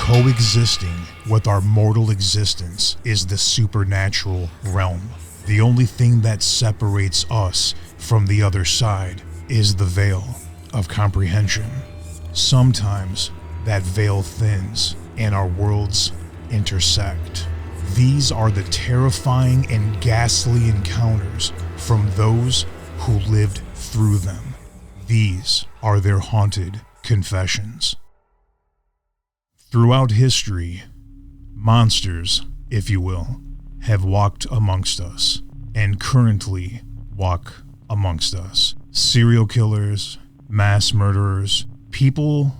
Coexisting with our mortal existence is the supernatural realm. The only thing that separates us from the other side is the veil of comprehension. Sometimes that veil thins and our worlds intersect. These are the terrifying and ghastly encounters from those who lived through them. These are their haunted confessions. Throughout history, monsters, if you will, have walked amongst us and currently walk amongst us. Serial killers, mass murderers, people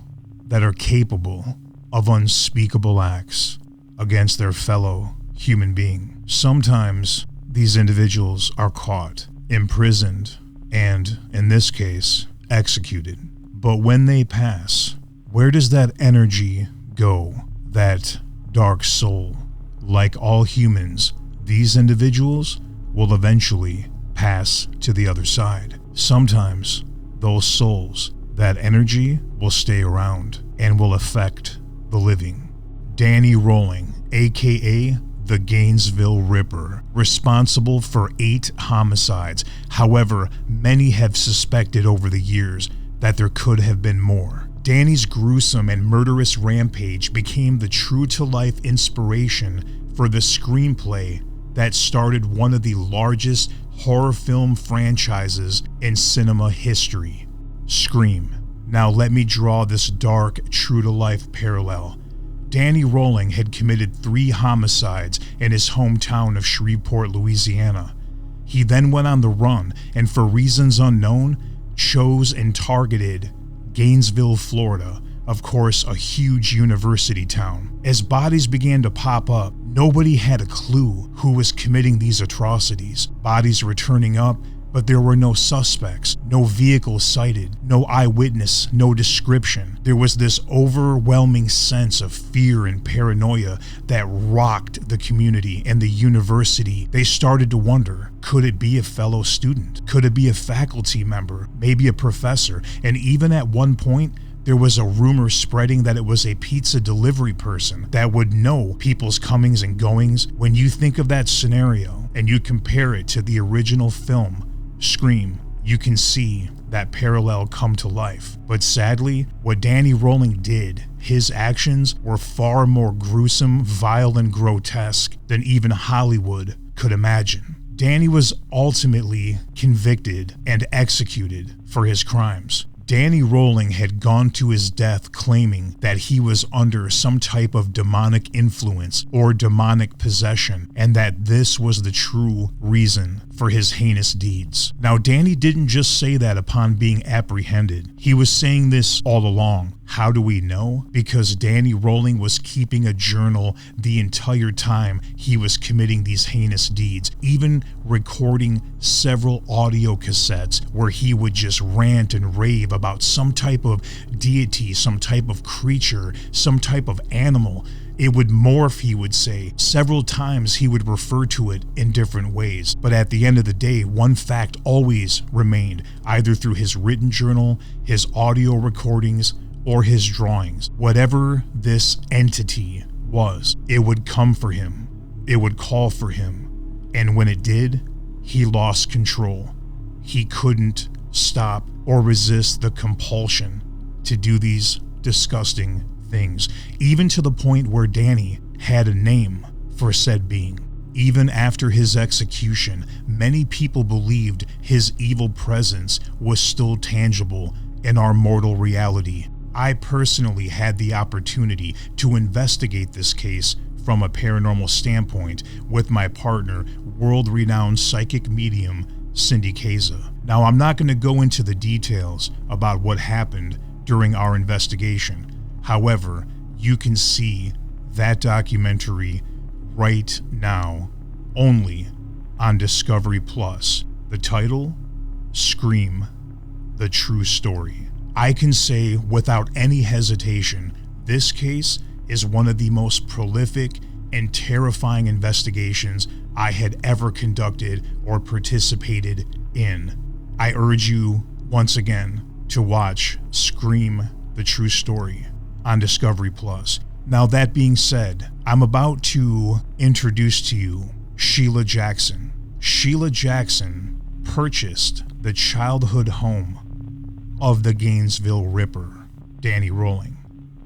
that are capable of unspeakable acts against their fellow human being. Sometimes these individuals are caught, imprisoned, and, in this case, executed. But when they pass, where does that energy go? That dark soul? Like all humans, these individuals will eventually pass to the other side. Sometimes those souls, that energy, will stay around and will affect the living. Danny Rolling, aka the Gainesville Ripper, responsible for 8 homicides. However, many have suspected over the years that there could have been more. Danny's gruesome and murderous rampage became the true-to-life inspiration for the screenplay that started one of the largest horror film franchises in cinema history, Scream. Now let me draw this dark, true-to-life parallel. Danny Rolling had committed 3 homicides in his hometown of Shreveport, Louisiana. He then went on the run and, for reasons unknown, chose and targeted Gainesville, Florida, of course a huge university town. As bodies began to pop up, nobody had a clue who was committing these atrocities. Bodies were turning up, but there were no suspects, no vehicles sighted, no eyewitness, no description. There was this overwhelming sense of fear and paranoia that rocked the community and the university. They started to wonder, could it be a fellow student? Could it be a faculty member? Maybe a professor? And even at one point, there was a rumor spreading that it was a pizza delivery person that would know people's comings and goings. When you think of that scenario and you compare it to the original film, Scream, you can see that parallel come to life. But sadly, what Danny Rolling did, his actions were far more gruesome, vile, and grotesque than even Hollywood could imagine. Danny was ultimately convicted and executed for his crimes. Danny Rolling had gone to his death claiming that he was under some type of demonic influence or demonic possession, and that this was the true reason for his heinous deeds. Now, Danny didn't just say that upon being apprehended. He was saying this all along. How do we know? Because Danny Rolling was keeping a journal the entire time he was committing these heinous deeds, even recording several audio cassettes where he would just rant and rave about some type of deity, some type of creature, some type of animal. It would morph, he would say. Several times he would refer to it in different ways. But at the end of the day, one fact always remained, either through his written journal, his audio recordings, or his drawings. Whatever this entity was, it would come for him. It would call for him. And when it did, he lost control. He couldn't stop or resist the compulsion to do these disgusting things, even to the point where Danny had a name for said being. Even after his execution, many people believed his evil presence was still tangible in our mortal reality. I personally had the opportunity to investigate this case from a paranormal standpoint with my partner, world-renowned psychic medium Cindy Keza. Now, I'm not going to go into the details about what happened during our investigation. However, you can see that documentary right now only on Discovery Plus. The title, Scream, The True Story. I can say without any hesitation, this case is one of the most prolific and terrifying investigations I had ever conducted or participated in. I urge you, once again, to watch Scream, The True Story on Discovery Plus. Now, that being said, I'm about to introduce to you Sheila Jackson. Sheila Jackson purchased the childhood home of the Gainesville Ripper, Danny Rolling.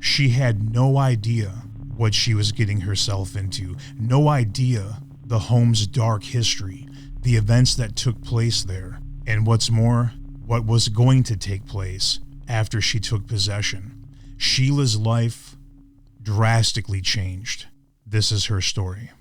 She had no idea what she was getting herself into, no idea the home's dark history, the events that took place there, and what's more, what was going to take place after she took possession. Sheila's life drastically changed. This is her story.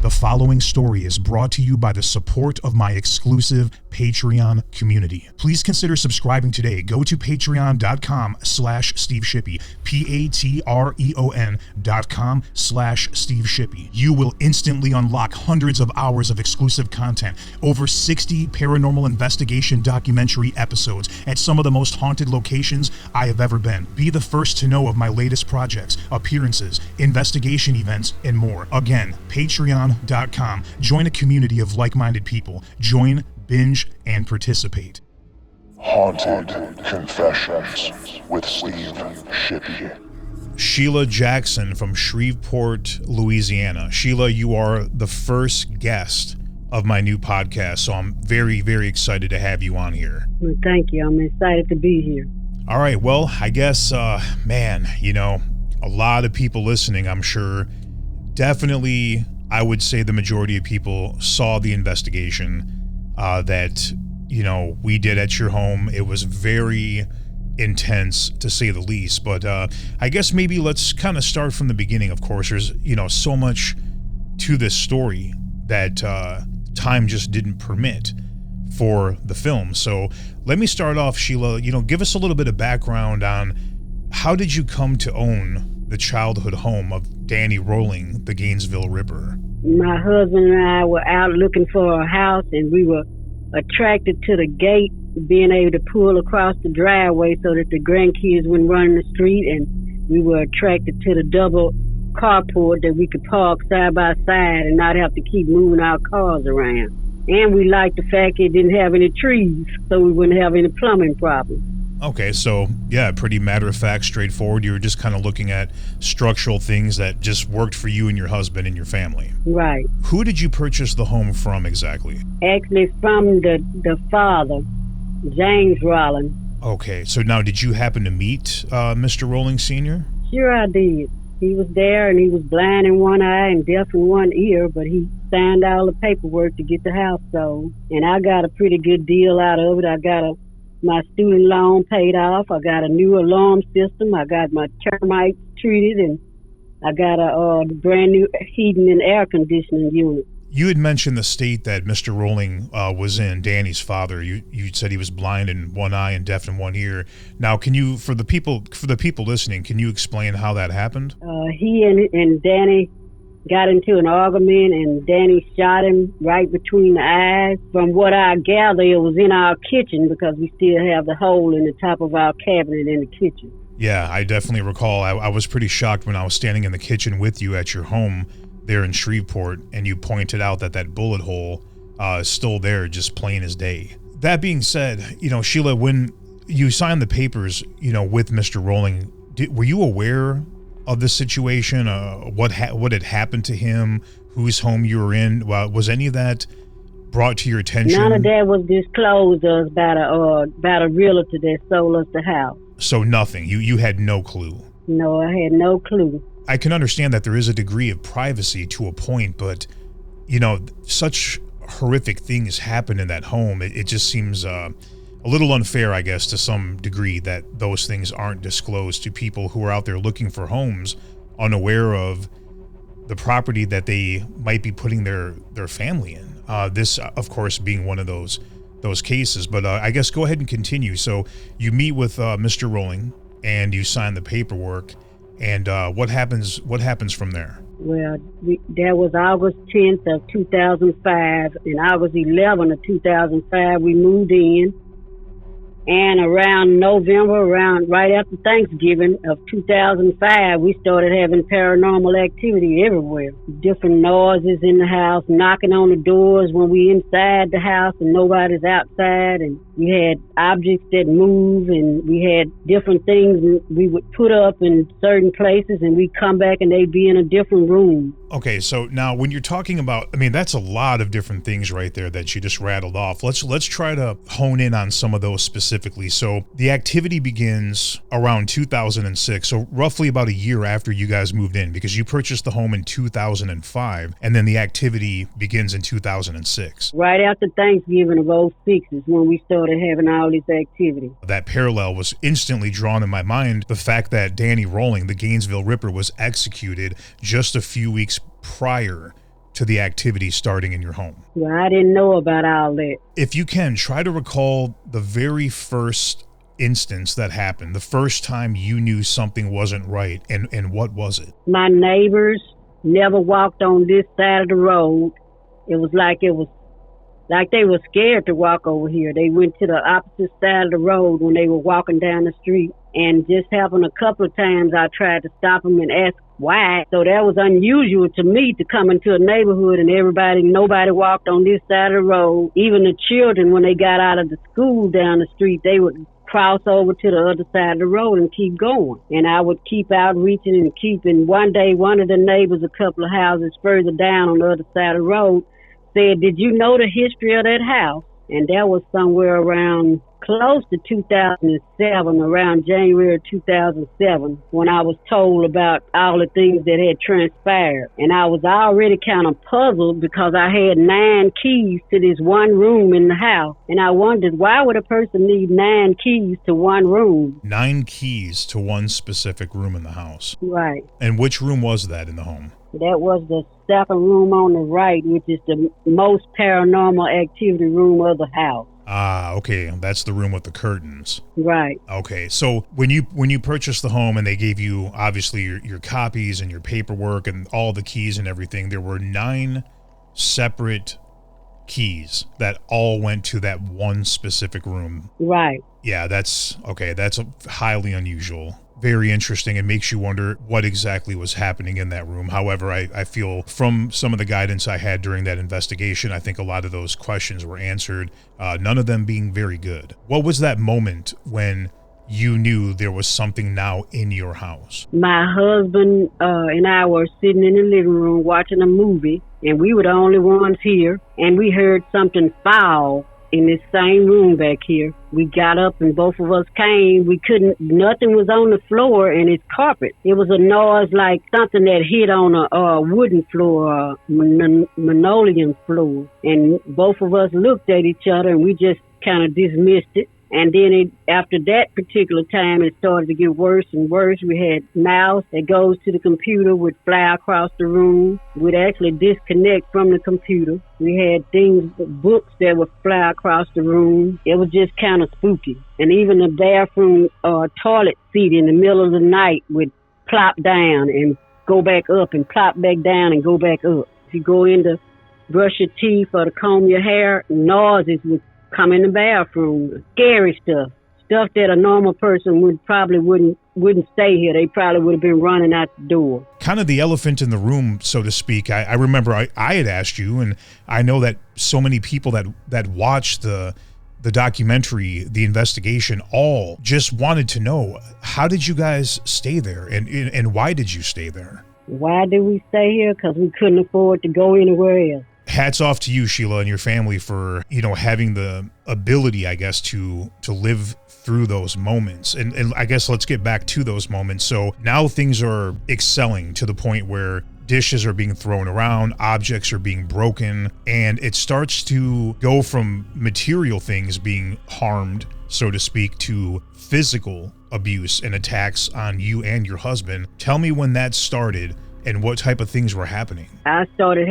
The following story is brought to you by the support of my exclusive Patreon community. Please consider subscribing today. Go to patreon.com/Steve Shippy, patreon.com/Steve Shippy. You will instantly unlock hundreds of hours of exclusive content, over 60 paranormal investigation documentary episodes at some of the most haunted locations I have ever been. Be the first to know of my latest projects, appearances, investigation events, and more. Again, Patreon.com. Join a community of like-minded people. Join, binge, and participate. Haunted Confessions with Steve Shippy. Sheila Jackson from Shreveport, Louisiana. Sheila, you are the first guest of my new podcast, so I'm very, very excited to have you on here. Well, thank you. I'm excited to be here. All right, well, I guess, man, you know, a lot of people listening, I'm sure, definitely, I would say the majority of people saw the investigation that, you know, we did at your home. It was very intense, to say the least. But I guess maybe let's kind of start from the beginning. Of course, there's, you know, so much to this story that time just didn't permit for the film. So let me start off, Sheila. You know, give us a little bit of background on how did you come to own the childhood home of Danny Rolling, the Gainesville Ripper? My husband and I were out looking for a house, and we were attracted to the gate, being able to pull across the driveway so that the grandkids wouldn't run in the street, and we were attracted to the double carport that we could park side by side and not have to keep moving our cars around. And we liked the fact it didn't have any trees, so we wouldn't have any plumbing problems. Okay, so yeah, pretty matter-of-fact, straightforward. You were just kind of looking at structural things that just worked for you and your husband and your family. Right. Who did you purchase the home from exactly? Actually, from the father, James Rolling. Okay, so now did you happen to meet Mr. Rolling Sr.? Sure I did. He was there, and he was blind in one eye and deaf in one ear, but he signed all the paperwork to get the house sold. And I got a pretty good deal out of it. I got my student loan paid off. I got a new alarm system. I got my termites treated, and I got a brand new heating and air conditioning unit. You had mentioned the state that Mr. Rolling was in, Danny's father. You said he was blind in one eye and deaf in one ear. Now, can you, for the people listening, can you explain how that happened? He and Danny got into an argument, and Danny shot him right between the eyes. From what I gather, it was in our kitchen, because we still have the hole in the top of our cabinet in the kitchen. Yeah, I definitely recall. I was pretty shocked when I was standing in the kitchen with you at your home there in Shreveport, and you pointed out that bullet hole is still there, just plain as day. That being said, you know, Sheila, when you signed the papers, you know, with Mr. Rolling, were you aware of the situation, what had happened to him, whose home you were in? Was any of that brought to your attention? None of that was disclosed to us about a realtor that sold us the house. So nothing. You had no clue. No, I had no clue. I can understand that there is a degree of privacy to a point, but you know, such horrific things happen in that home. It just seems a little unfair, I guess, to some degree, that those things aren't disclosed to people who are out there looking for homes, unaware of the property that they might be putting their family in. This, of course, being one of those cases. But I guess go ahead and continue. So you meet with Mr. Rolling, and you sign the paperwork, and what happens from there? Well, that was August 10th of 2005, and August 11th of 2005, we moved in. And around November, right after Thanksgiving of 2005, we started having paranormal activity everywhere. Different noises in the house, knocking on the doors when we inside the house and nobody's outside. And we had objects that move, and we had different things we would put up in certain places, and we'd come back and they'd be in a different room. Okay, so now when you're talking about, I mean, that's a lot of different things right there that you just rattled off. Let's try to hone in on some of those specifically. So the activity begins around 2006, so roughly about a year after you guys moved in, because you purchased the home in 2005, and then the activity begins in 2006. Right after Thanksgiving of 2006 is when we started having all this activity. That parallel was instantly drawn in my mind, the fact that Danny Rolling, the Gainesville Ripper, was executed just a few weeks prior to the activity starting in your home. Well, I didn't know about all that. If you can, try to recall the very first instance that happened, the first time you knew something wasn't right, and what was it? My neighbors never walked on this side of the road. It was like they were scared to walk over here. They went to the opposite side of the road when they were walking down the street. And just happened a couple of times I tried to stop them and ask why. So that was unusual to me to come into a neighborhood and nobody walked on this side of the road. Even the children, when they got out of the school down the street, they would cross over to the other side of the road and keep going. And I would keep outreaching and one day, one of the neighbors a couple of houses further down on the other side of the road said, "Did you know the history of that house?" And that was somewhere around close to 2007, around January 2007, when I was told about all the things that had transpired. And I was already kind of puzzled because I had 9 keys to this one room in the house. And I wondered, why would a person need 9 keys to one room? 9 keys to one specific room in the house. Right. And which room was that in the home? That was the second room on the right, which is the most paranormal activity room of the house. Ah, okay. That's the room with the curtains. Right. Okay. So when you purchased the home and they gave you obviously your copies and your paperwork and all the keys and everything, there were 9 separate keys that all went to that one specific room. Right. Yeah, that's okay. That's highly unusual. Very interesting. It makes you wonder what exactly was happening in that room. However, I feel from some of the guidance I had during that investigation, I think a lot of those questions were answered, none of them being very good. What was that moment when you knew there was something now in your house? My husband and I were sitting in the living room watching a movie, and we were the only ones here, and we heard something fall in this same room back here. We got up and both of us came. Nothing was on the floor, and it's carpet. It was a noise like something that hit on a wooden floor, linoleum floor. And both of us looked at each other and we just kind of dismissed it. And then after that particular time, it started to get worse and worse. We had mouse that goes to the computer, would fly across the room, would actually disconnect from the computer. We had books that would fly across the room. It was just kind of spooky. And even the bathroom toilet seat in the middle of the night would plop down and go back up and plop back down and go back up. If you go in to brush your teeth or to comb your hair, noises would come in the bathroom. Scary stuff that a normal person wouldn't stay here. They probably would have been running out the door. Kind of the elephant in the room, so to speak. I remember I had asked you, and I know that so many people that watched the documentary, the investigation, all just wanted to know, how did you guys stay there, and why did you stay there? Why did we stay here? Because we couldn't afford to go anywhere else. Hats off to you, Sheila, and your family for, having the ability, I guess, to live through those moments. And I guess let's get back to those moments. So now things are excelling to the point where dishes are being thrown around, objects are being broken, and it starts to go from material things being harmed, so to speak, to physical abuse and attacks on you and your husband. Tell me when that started and what type of things were happening. I started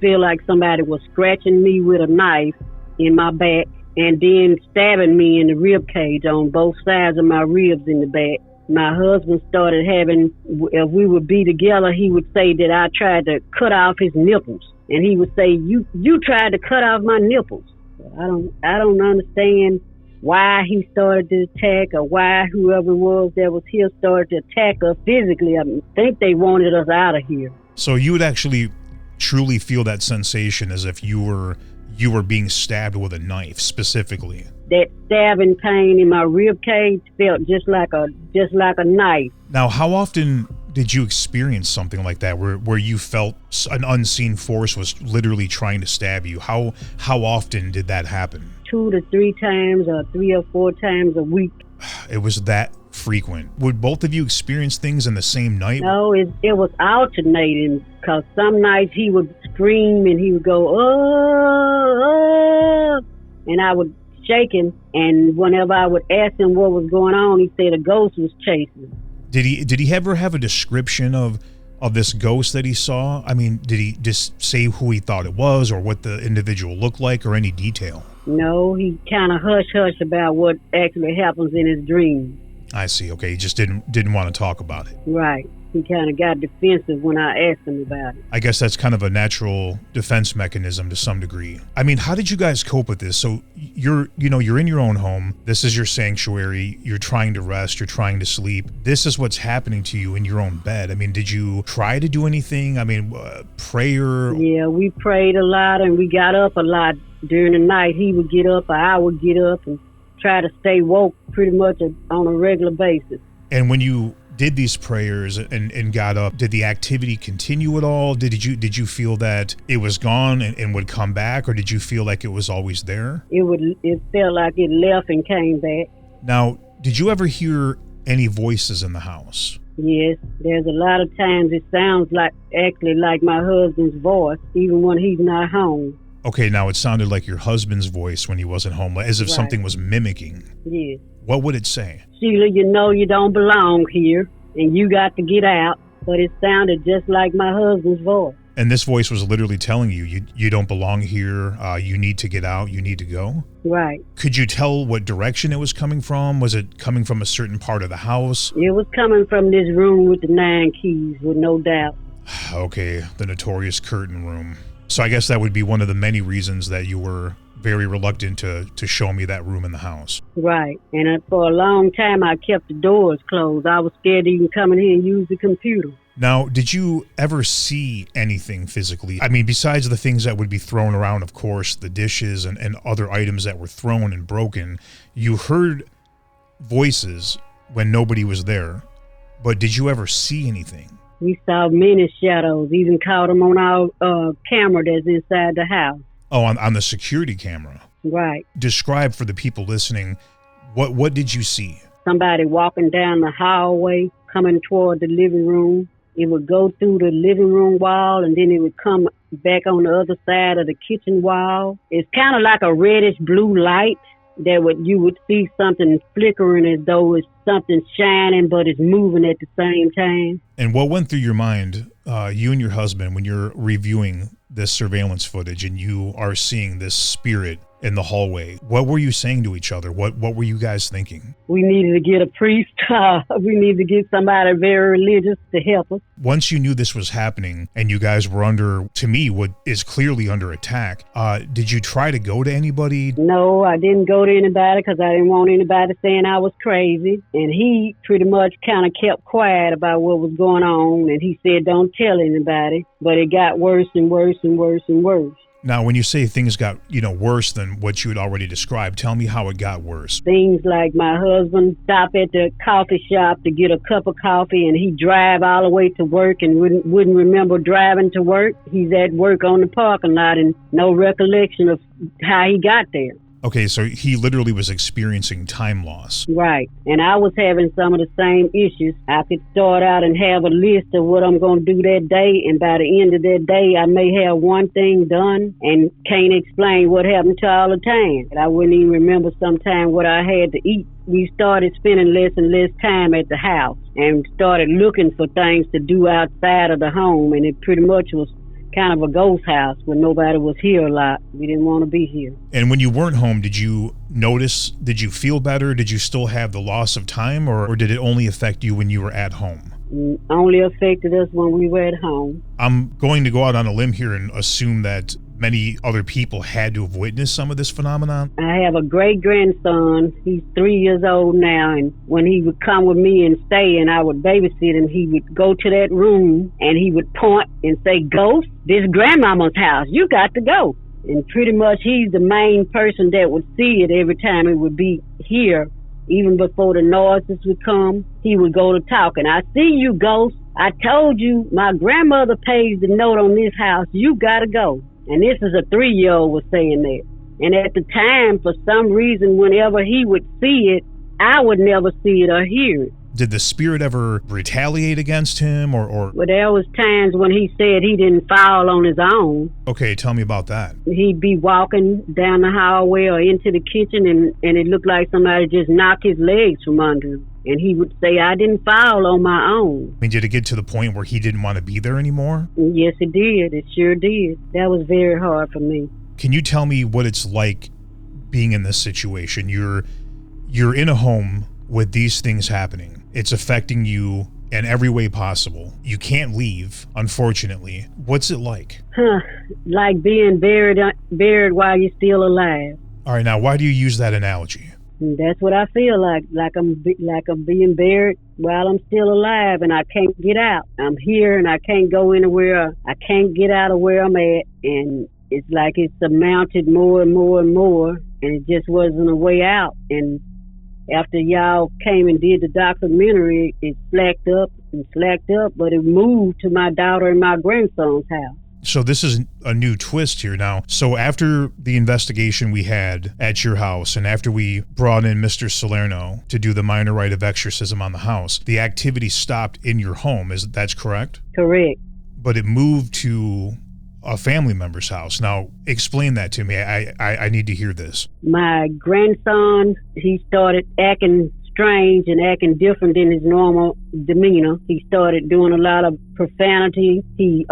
feel like somebody was scratching me with a knife in my back and then stabbing me in the rib cage on both sides of my ribs in the back. My husband started if we would be together, he would say that I tried to cut off his nipples. And he would say, you tried to cut off my nipples. I don't understand why he started to attack or why whoever it was that was here started to attack us physically. I think they wanted us out of here. So you would actually truly feel that sensation as if you were being stabbed with a knife specifically. That stabbing pain in my rib cage felt just like a knife. Now, how often did you experience something like that where you felt an unseen force was literally trying to stab you? How often did that happen? 2 to 3 times or 3 or 4 times a week. It was that frequent. Would both of you experience things in the same night? No, it was alternating, because some nights he would scream and he would go, oh, and I would shake him, and whenever I would ask him what was going on, he said a ghost was chasing. Did he ever have a description of this ghost that he saw? I mean, did he just say who he thought it was or what the individual looked like or any detail? No, he kind of hush about what actually happens in his dreams. I see. Okay, he just didn't want to talk about it. Right. He kind of got defensive when I asked him about it. I guess that's kind of a natural defense mechanism to some degree. I mean, how did you guys cope with this? So you're in your own home. This is your sanctuary. You're trying to rest. You're trying to sleep. This is what's happening to you in your own bed. I mean, did you try to do anything? I mean, prayer? Yeah, we prayed a lot and we got up a lot during the night. He would get up or I would get up and try to stay woke pretty much on a regular basis. And when you did these prayers and got up, did the activity continue at all? Did you feel that it was gone and would come back, or did you feel like it was always there? It felt like it left and came back. Now, did you ever hear any voices in the house? Yes, there's a lot of times it sounds like my husband's voice, even when he's not home. Okay, now it sounded like your husband's voice when he wasn't home, as if something was mimicking. Yes. What would it say? Sheila, you know you don't belong here, and you got to get out. But it sounded just like my husband's voice. And this voice was literally telling you, you don't belong here, you need to get out, you need to go? Right. Could you tell what direction it was coming from? Was it coming from a certain part of the house? It was coming from this room with the 9 keys, with no doubt. Okay, the notorious curtain room. So I guess that would be one of the many reasons that you were very reluctant to show me that room in the house. Right. And for a long time, I kept the doors closed. I was scared to even come in here and use the computer. Now, did you ever see anything physically? I mean, besides the things that would be thrown around, of course, the dishes and other items that were thrown and broken, you heard voices when nobody was there, but did you ever see anything? We saw many shadows, even caught them on our camera that's inside the house. Oh, on the security camera. Right. Describe for the people listening, what did you see? Somebody walking down the hallway, coming toward the living room. It would go through the living room wall, and then it would come back on the other side of the kitchen wall. It's kind of like a reddish blue light that you would see something flickering as though it's something shining, but it's moving at the same time. And what went through your mind, you and your husband, when you're reviewing this surveillance footage and you are seeing this spirit in the hallway? What were you saying to each other? What were you guys thinking? We needed to get a priest. We needed to get somebody very religious to help us. Once you knew this was happening and you guys were under, to me, what is clearly under attack, did you try to go to anybody? No, I didn't go to anybody because I didn't want anybody saying I was crazy. And he pretty much kind of kept quiet about what was going on. And he said, don't tell anybody. But it got worse and worse and worse and worse. Now, when you say things got, worse than what you had already described, tell me how it got worse. Things like my husband stopped at the coffee shop to get a cup of coffee, and he'd drive all the way to work and wouldn't remember driving to work. He's at work on the parking lot and no recollection of how he got there. Okay, so he literally was experiencing time loss. Right. And I was having some of the same issues. I could start out and have a list of what I'm going to do that day, and by the end of that day, I may have one thing done and can't explain what happened to all the time. And I wouldn't even remember sometime what I had to eat. We started spending less and less time at the house and started looking for things to do outside of the home, and it pretty much was kind of a ghost house when nobody was here a lot. We didn't want to be here. And when you weren't home, did you feel better? Did you still have the loss of time, or did it only affect you when you were at home? Only affected us when we were at home. I'm going to go out on a limb here and assume that many other people had to have witnessed some of this phenomenon? I have a great-grandson. He's 3 years old now, and when he would come with me and stay and I would babysit him, he would go to that room and he would point and say, "Ghost, this grandmama's house. You got to go." And pretty much he's the main person that would see it every time it would be here. Even before the noises would come, he would go to talking. "I see you, Ghost. I told you my grandmother pays the note on this house. You got to go." And this is a 3-year-old was saying that. And at the time, for some reason, whenever he would see it, I would never see it or hear it. Did the spirit ever retaliate against him or? Well, there was times when he said he didn't fall on his own. Okay, tell me about that. He'd be walking down the hallway or into the kitchen and it looked like somebody just knocked his legs from under him. And he would say, "I didn't fall on my own." I mean, did it get to the point where he didn't want to be there anymore? Yes, it did. It sure did. That was very hard for me. Can you tell me what it's like being in this situation? You're in a home with these things happening. It's affecting you in every way possible. You can't leave, unfortunately. What's it like? Like being buried while you're still alive. All right, now why do you use that analogy? That's what I feel like I'm being buried while I'm still alive and I can't get out. I'm here and I can't go anywhere. I can't get out of where I'm at, and it's like it's amounted more and more and more, and it just wasn't a way out. And after y'all came and did the documentary, it slacked up, but it moved to my daughter and my grandson's house. So this is a new twist here now. So after the investigation we had at your house and after we brought in Mr. Salerno to do the minor rite of exorcism on the house, the activity stopped in your home. That's correct? Correct. But it moved to a family member's house. Now, explain that to me. I need to hear this. My grandson, he started acting strange and acting different than his normal demeanor. He started doing a lot of profanity. He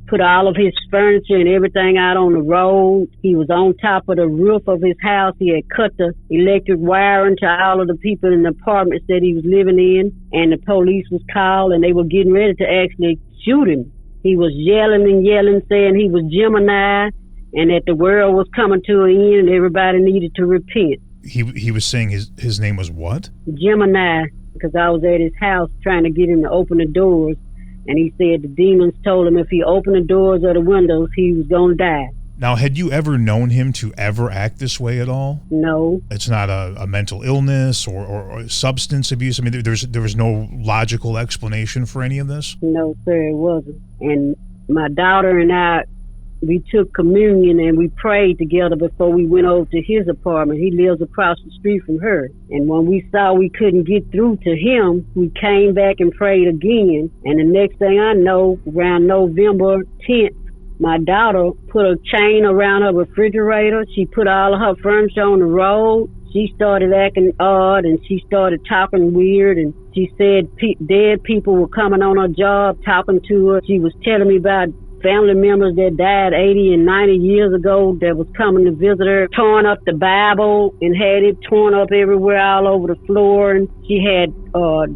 put all of his furniture and everything out on the road. He was on top of the roof of his house. He had cut the electric wiring to all of the people in the apartments that he was living in, and the police was called and they were getting ready to actually shoot him. He was yelling and yelling, saying he was Gemini and that the world was coming to an end and everybody needed to repent. He was saying his name was what? Gemini, because I was at his house trying to get him to open the doors, and he said the demons told him if he opened the doors or the windows, he was going to die. Now, had you ever known him to ever act this way at all? No. It's not a mental illness or substance abuse? I mean, there was no logical explanation for any of this? No, sir, it wasn't. And my daughter and I, we took communion and we prayed together before we went over to his apartment. He lives across the street from her. And when we saw we couldn't get through to him, we came back and prayed again. And the next thing I know, around November 10th, my daughter put a chain around her refrigerator. She put all of her furniture on the road. She started acting odd and she started talking weird, and she said dead people were coming on her job talking to her. She was telling me about family members that died 80 and 90 years ago that was coming to visit her, torn up the Bible and had it torn up everywhere all over the floor. And she had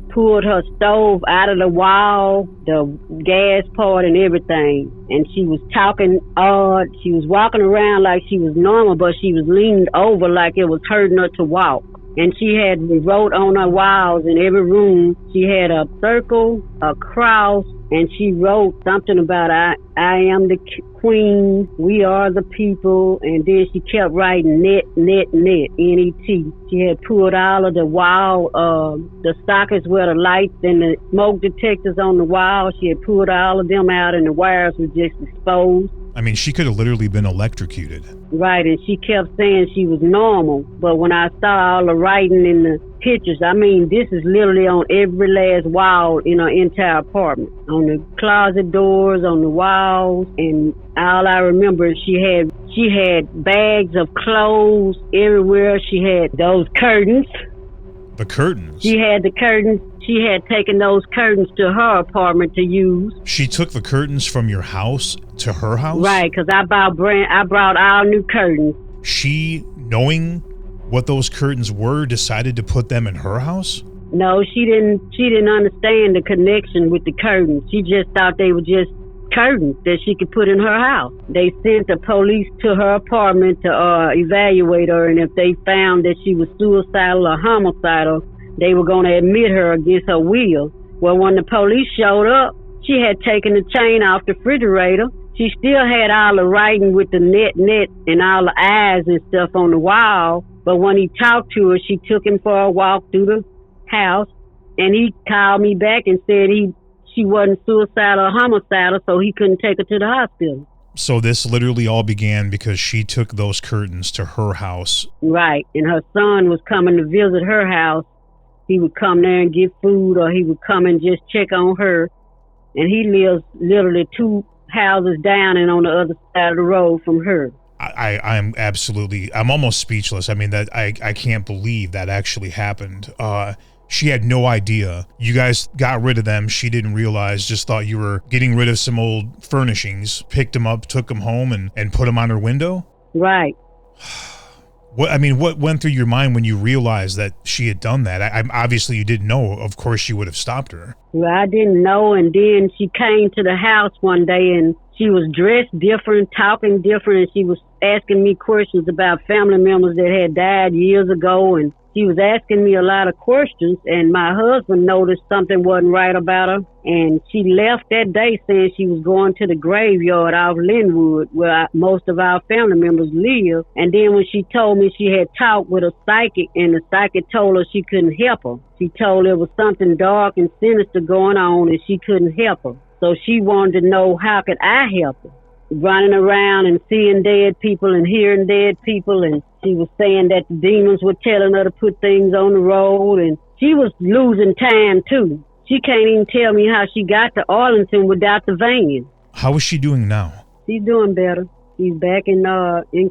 pulled her stove out of the wall, the gas part and everything. And she was talking odd. She was walking around like she was normal, but she was leaned over like it was hurting her to walk. And she had wrote on her walls in every room. She had a circle, a cross, and she wrote something about I am the queen, we are the people, and then she kept writing net, N-E-T. She had pulled all of the wall, the sockets where the lights and the smoke detectors on the wall. She had pulled all of them out and the wires were just exposed. I mean, she could have literally been electrocuted. Right, and she kept saying she was normal. But when I saw all the writing in the pictures, I mean, this is literally on every last wall in her entire apartment. On the closet doors, on the walls, and all I remember is she had bags of clothes everywhere. She had those curtains. The curtains? She had the curtains. She had taken those curtains to her apartment to use. She took the curtains from your house to her house? Right, because I brought all new curtains. She, knowing what those curtains were, decided to put them in her house? No, she didn't understand the connection with the curtains. She just thought they were just curtains that she could put in her house. They sent the police to her apartment to evaluate her, and if they found that she was suicidal or homicidal, they were going to admit her against her will. Well, when the police showed up, she had taken the chain off the refrigerator. She still had all the writing with the net and all the eyes and stuff on the wall. But when he talked to her, she took him for a walk through the house, and he called me back and said she wasn't suicidal or homicidal, so he couldn't take her to the hospital. So this literally all began because she took those curtains to her house. Right, and her son was coming to visit her house. He would come there and get food, or he would come and just check on her. And he lives literally 2 houses down and on the other side of the road from her. I'm almost speechless. I mean, that I can't believe that actually happened. She had no idea. You guys got rid of them. She didn't realize, just thought you were getting rid of some old furnishings, picked them up, took them home, and put them on her window? Right. What went through your mind when you realized that she had done that? Obviously you didn't know. Of course you would have stopped her. Well, I didn't know, and then she came to the house one day, and she was dressed different, talking different, and she was asking me questions about family members that had died years ago, and she was asking me a lot of questions, and my husband noticed something wasn't right about her, and she left that day saying she was going to the graveyard off Linwood, where most of our family members live. And then when she told me she had talked with a psychic, and the psychic told her she couldn't help her. She told her there was something dark and sinister going on, and she couldn't help her. So she wanted to know, how could I help her? Running around and seeing dead people and hearing dead people, and she was saying that the demons were telling her to put things on the road, and she was losing time too. She can't even tell me how she got to Arlington without the van. How is she doing now? She's doing better. She's back in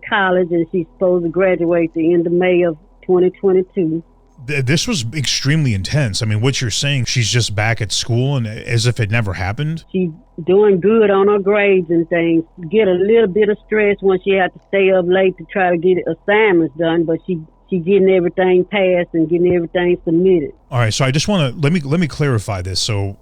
college, and she's supposed to graduate the end of May of 2022. This was extremely intense. I mean, what you're saying, she's just back at school and as if it never happened? She's doing good on her grades and things. Get a little bit of stress when she had to stay up late to try to get assignments done, but she getting everything passed and getting everything submitted. All right, so I just want to, let me clarify this. So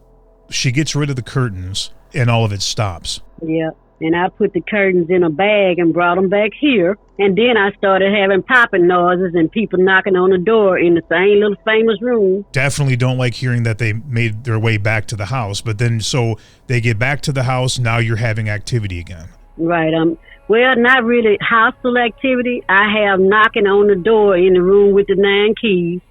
she gets rid of the curtains and all of it stops. Yeah. And I put the curtains in a bag and brought them back here. And then I started having popping noises and people knocking on the door in the same little famous room. Definitely don't like hearing that they made their way back to the house. But then, so they get back to the house, now you're having activity again. Right. Well, not really hostile activity. I have knocking on the door in the room with the 9 keys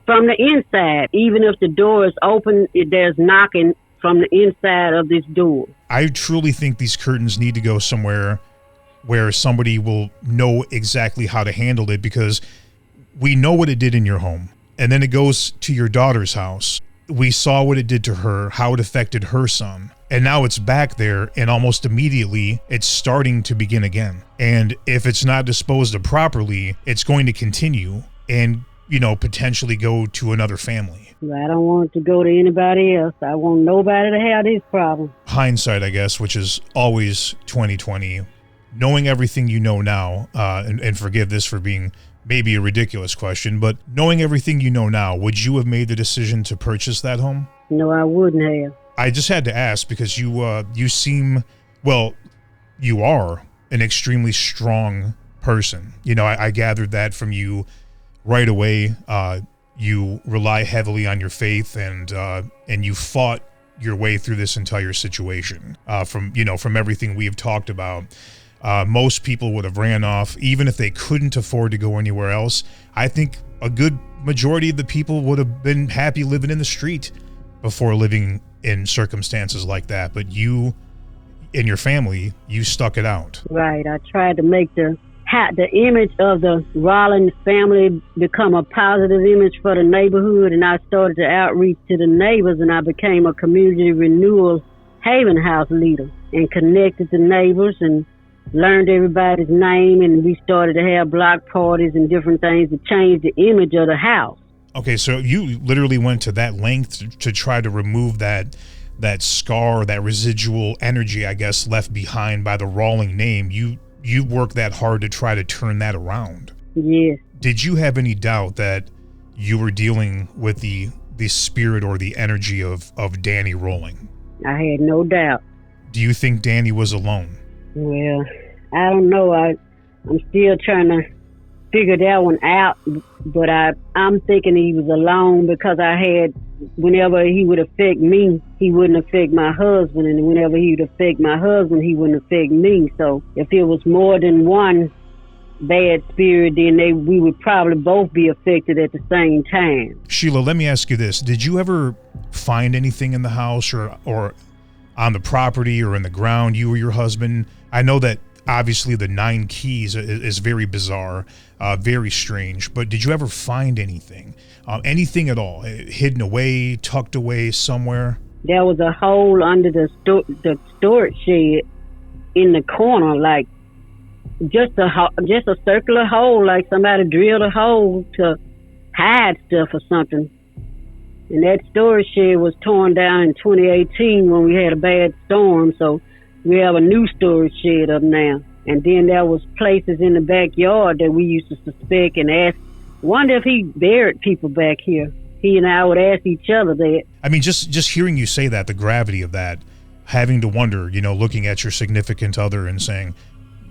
from the inside. Even if the door is open, there's knocking from the inside of this door. I truly think these curtains need to go somewhere where somebody will know exactly how to handle it, because we know what it did in your home. And then it goes to your daughter's house. We saw what it did to her, how it affected her son. And now it's back there, and almost immediately it's starting to begin again. And if it's not disposed of properly, it's going to continue and, potentially go to another family. I don't want it to go to anybody else. I want nobody to have this problem. Hindsight, I guess, which is always 2020. Knowing everything you know now, and forgive this for being maybe a ridiculous question, but knowing everything you know now, would you have made the decision to purchase that home? No, I wouldn't have. I just had to ask because you seem, well, you are an extremely strong person. I gathered that from you right away. You rely heavily on your faith, and you fought your way through this entire situation. From everything we've talked about, most people would have ran off, even if they couldn't afford to go anywhere else. I think a good majority of the people would have been happy living in the street before living in circumstances like that. But you and your family, you stuck it out. Right. I tried to make the image of the Rollins family become a positive image for the neighborhood, and I started to outreach to the neighbors, and I became a community renewal Haven House leader and connected the neighbors and learned everybody's name, and we started to have block parties and different things to change the image of the house. Okay, so you literally went to that length to try to remove that scar, that residual energy, I guess, left behind by the Rawling name. You worked that hard to try to turn that around. Yeah. Did you have any doubt that you were dealing with the spirit or the energy of Danny Rolling? I had no doubt. do you think Danny was alone? Well, I don't know. I'm still trying to figure that one out, but I'm thinking he was alone because whenever he would affect me, he wouldn't affect my husband, and whenever he would affect my husband, he wouldn't affect me. So if it was more than one bad spirit, then we would probably both be affected at the same time. Sheila, let me ask you this. Did you ever find anything in the house or on the property or in the ground, you or your husband? I know that obviously the 9 keys is very bizarre, very strange, but did you ever find anything? Anything at all? Hidden away, tucked away somewhere? There was a hole under the storage shed in the corner, like just a circular hole, like somebody drilled a hole to hide stuff or something. And that storage shed was torn down in 2018 when we had a bad storm, so we have a new storage shed up now. And then there was places in the backyard that we used to suspect and ask, wonder if he buried people back here. He and I would ask each other that. I mean, just hearing you say that, the gravity of that, having to wonder, looking at your significant other and saying,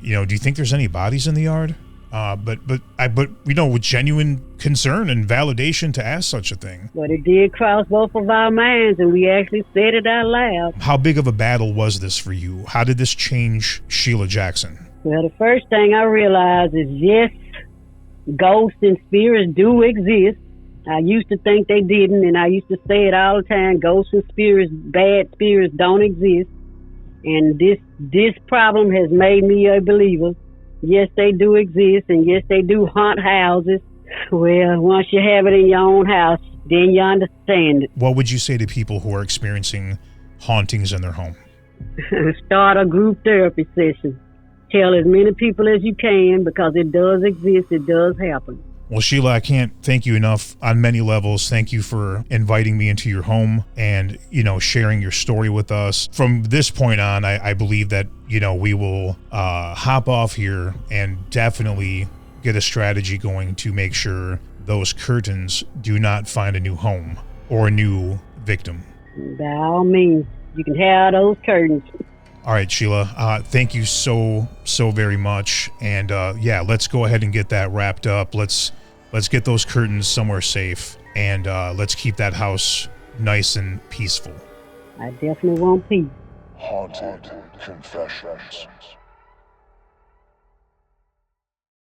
do you think there's any bodies in the yard? But with genuine concern and validation to ask such a thing. But it did cross both of our minds, and we actually said it out loud. How big of a battle was this for you? How did this change Sheila Jackson? Well, the first thing I realized is, yes, ghosts and spirits do exist. I used to think they didn't, and I used to say it all the time, ghosts and spirits, bad spirits don't exist. And this problem has made me a believer. Yes, they do exist, and yes, they do haunt houses. Well, once you have it in your own house, then you understand it. What would you say to people who are experiencing hauntings in their home? Start a group therapy session. Tell as many people as you can, because it does exist, it does happen. Well, Sheila, I can't thank you enough on many levels. Thank you for inviting me into your home and, sharing your story with us. From this point on, I believe that, we will hop off here and definitely get a strategy going to make sure those curtains do not find a new home or a new victim. By all means, you can have those curtains. All right, Sheila, thank you so very much. And let's go ahead and get that wrapped up. Let's get those curtains somewhere safe, and let's keep that house nice and peaceful. I definitely want peace. Haunted Confessions.